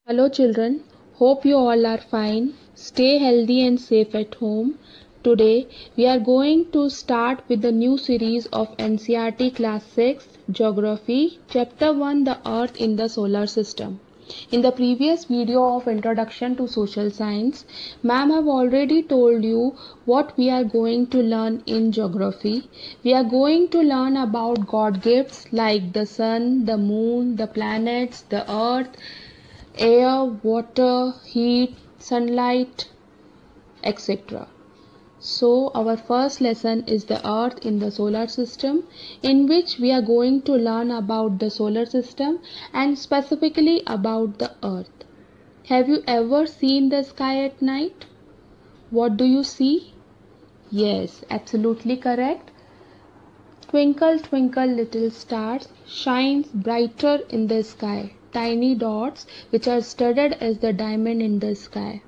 Hello children, hope you all are fine. Stay healthy and safe at home. Today we are going to start with the new series of NCERT Class 6 Geography, Chapter 1, The Earth in the Solar System. In the previous video of Introduction to Social Science, ma'am have already told you what we are going to learn in geography. We are going to learn about God gifts like the sun, the moon, the planets, the earth, air, water, heat, sunlight, etc. So our first lesson is the earth in the solar system, in which we are going to learn about the solar system and specifically about the earth. Have you ever seen the sky at night? What do you see? Yes, absolutely correct. Twinkle, twinkle, little stars shines brighter in the sky. Tiny dots which are studded as the diamond in the sky.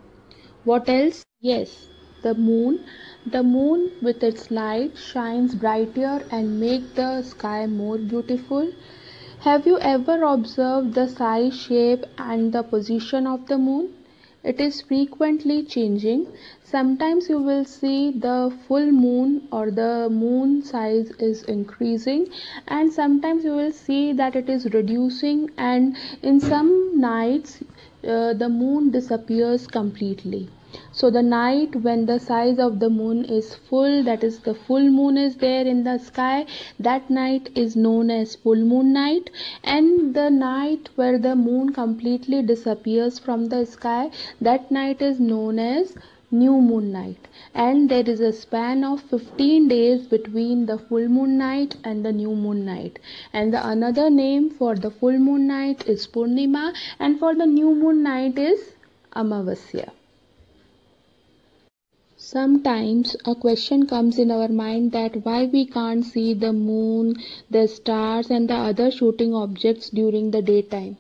What else? Yes, the moon. The moon with its light shines brighter and make the sky more beautiful. Have you ever observed the size, shape and the position of the moon? It is frequently changing. Sometimes you will see the full moon or the moon size is increasing, and sometimes you will see that it is reducing, and in some nights the moon disappears completely. So the night when the size of the moon is full, that is the full moon is there in the sky, that night is known as full moon night. And the night where the moon completely disappears from the sky, that night is known as new moon night. And there is a span of 15 days between the full moon night and the new moon night. And the another name for the full moon night is Purnima, and for the new moon night is Amavasya. Sometimes a question comes in our mind that why we can't see the moon, the stars and the other shooting objects during the daytime.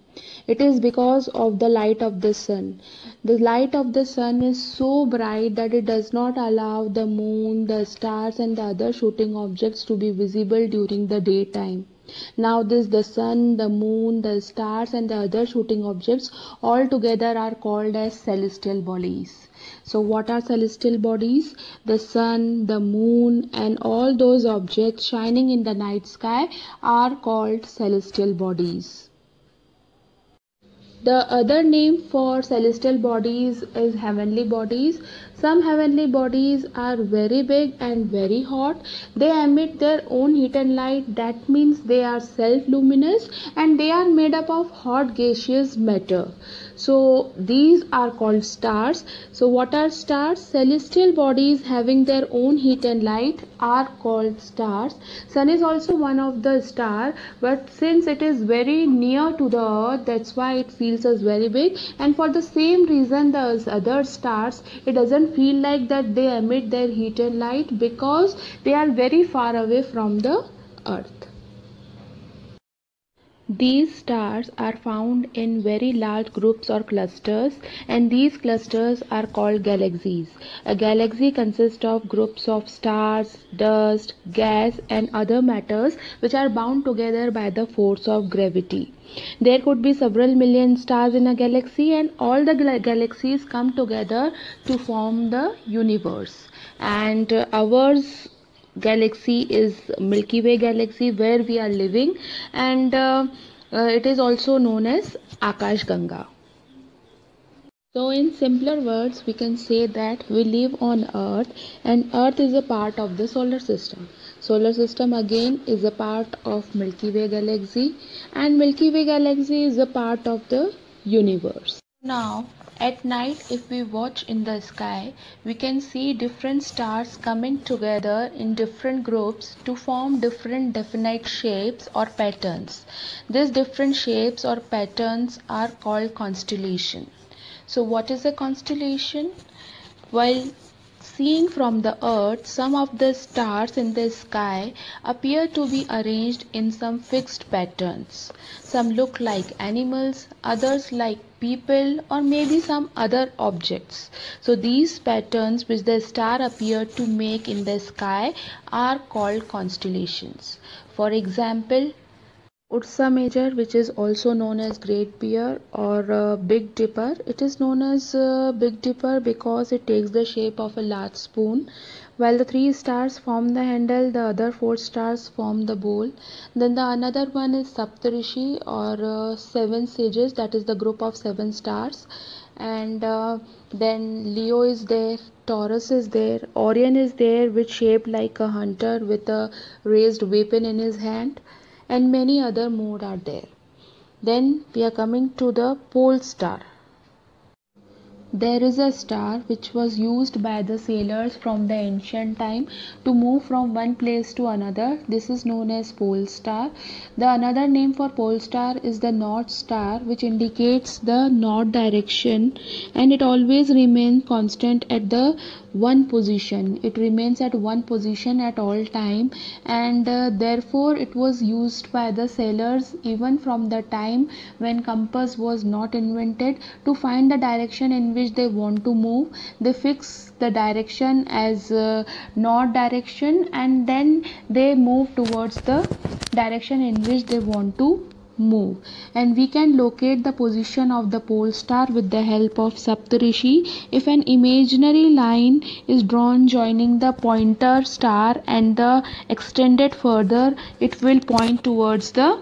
It is because of the light of the sun. The light of the sun is so bright that it does not allow the moon, the stars and the other shooting objects to be visible during the daytime. Now the sun, the moon, the stars and the other shooting objects all together are called as celestial bodies. So what are celestial bodies? The sun, the moon and all those objects shining in the night sky are called celestial bodies. The other name for celestial bodies is heavenly bodies. Some heavenly bodies are very big and very hot. They emit their own heat and light. That means they are self-luminous and they are made up of hot gaseous matter. So these are called stars. So what are stars? Celestial bodies having their own heat and light are called stars. Sun is also one of the star, but since it is very near to the earth, that's why it feels as very big. And for the same reason, the other stars, it doesn't feel like that they emit their heat and light because they are very far away from the earth. These stars are found in very large groups or clusters, and these clusters are called galaxies. A galaxy consists of groups of stars, dust, gas and other matters which are bound together by the force of gravity. There could be several million stars in a galaxy, and all the galaxies come together to form the universe. And ours galaxy is Milky Way galaxy where we are living, and it is also known as Akash Ganga. So in simpler words we can say that we live on earth and earth is a part of the solar system. Solar system again is a part of Milky Way galaxy, and Milky Way galaxy is a part of the universe. Now at night, if we watch in the sky, we can see different stars coming together in different groups to form different definite shapes or patterns. These different shapes or patterns are called constellation. So what is a constellation? While seen from the earth, some of the stars in the sky appear to be arranged in some fixed patterns. Some look like animals, others like people, or maybe some other objects. So these patterns which the star appear to make in the sky are called constellations. For example, Ursa Major, which is also known as Great Bear or Big Dipper. It is known as Big Dipper because it takes the shape of a large spoon. While the 3 stars form the handle, the other 4 stars form the bowl. Then the another one is Saptarishi or 7 sages, that is the group of 7 stars. And then Leo is there, Taurus is there, Orion is there, which shaped like a hunter with a raised weapon in his hand, and many other more are there. Then we are coming to the pole star. There is a star which was used by the sailors from the ancient time to move from one place to another. This is known as pole star. The another name for pole star is the north star, which indicates the north direction, and it always remains constant at the one position. It remains at one position at all time, and therefore it was used by the sailors even from the time when compass was not invented. To find the direction in which they want to move, they fix the direction as north direction, and then they move towards the direction in which they want to move. And we can locate the position of the pole star with the help of Saptarishi. If an imaginary line is drawn joining the pointer star and the extended further, it will point towards the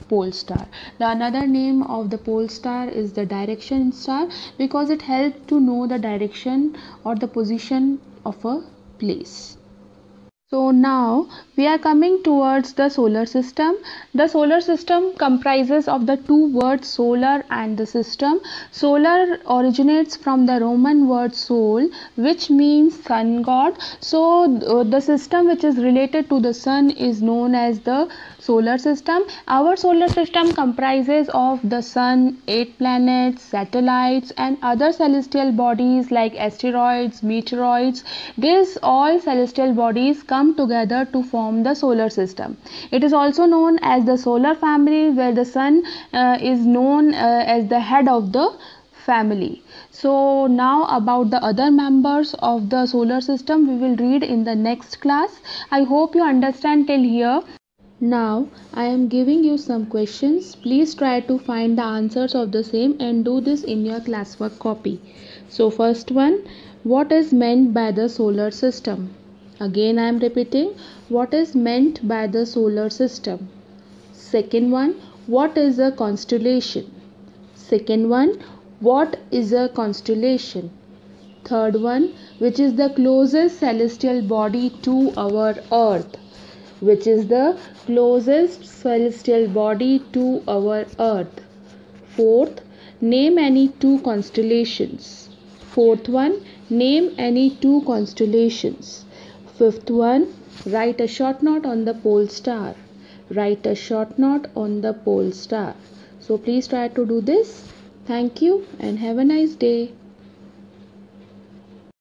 pole star. The another name of the pole star is the direction star because it helps to know the direction or the position of a place. So now we are coming towards the solar system. The solar system comprises of the two words solar and the system. Solar originates from the Roman word sol, which means sun god. So the system which is related to the sun is known as the solar system. Our solar system comprises of the sun, 8 planets, satellites, and other celestial bodies like asteroids, meteoroids. These all celestial bodies come together to form the solar system. It is also known as the solar family, where the sun is known as the head of the family. So now about the other members of the solar system we will read in the next class. I hope you understand till here. Now I am giving you some questions. Please try to find the answers of the same and do this in your classwork copy. So first one, what is meant by the solar system? Again I am repeating, what is meant by the solar system? Second one, what is a constellation? Second one, what is a constellation? Third one, which is the closest celestial body to our earth? Which is the closest celestial body to our earth? Fourth, name any two constellations. Fourth one, name any two constellations. Fifth one, write a short note on the pole star. Write a short note on the pole star. So please try to do this. Thank you and have a nice day.